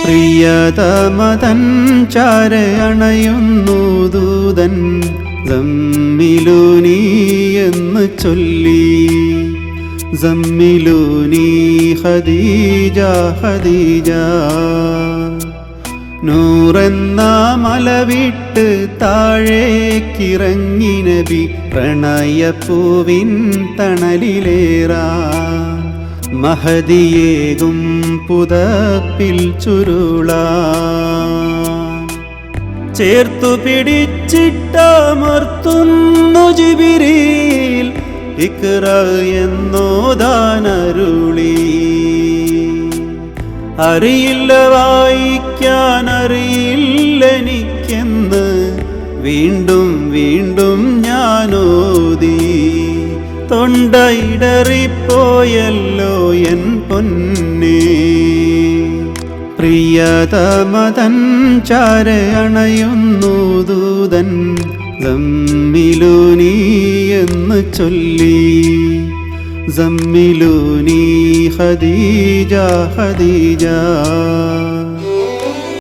പ്രിയതമതൻ ചാരയണയുന്നു ദൂതൻ സമ്മിലൂനി എന്ന് ചൊല്ലി. സമ്മിലൂനി ഖദീജ ഖദീജ. നൂറെന്ന മലവിട്ട് താഴേക്കിറങ്ങി നബി പ്രണയപ്പൂവിൻ തണലിലേറാൻ. മഹദിയേകും പുതപ്പിൽ ചുരുളാൻ. ചേർത്തു പിടിച്ചിട്ടമർത്തുന്നു ജിബ്രീൽ ഇഖ്റ എന്നോദാനരുളി. അറിയില്ല വായിക്കാൻ അറിയില്ലെനിക്കെന്ന് വീണ്ടും വീണ്ടും ഞാനോതി. തൊണ്ടയിടറിപ്പോയല്ലോ എൻ പൊന്നേ. പ്രിയതമതൻ ചാരയണയുന്നു ദൂതൻ സമ്മിലൂനി എന്ന് ചൊല്ലി. സമ്മിലൂനി ഖദീജ ഖദീജ.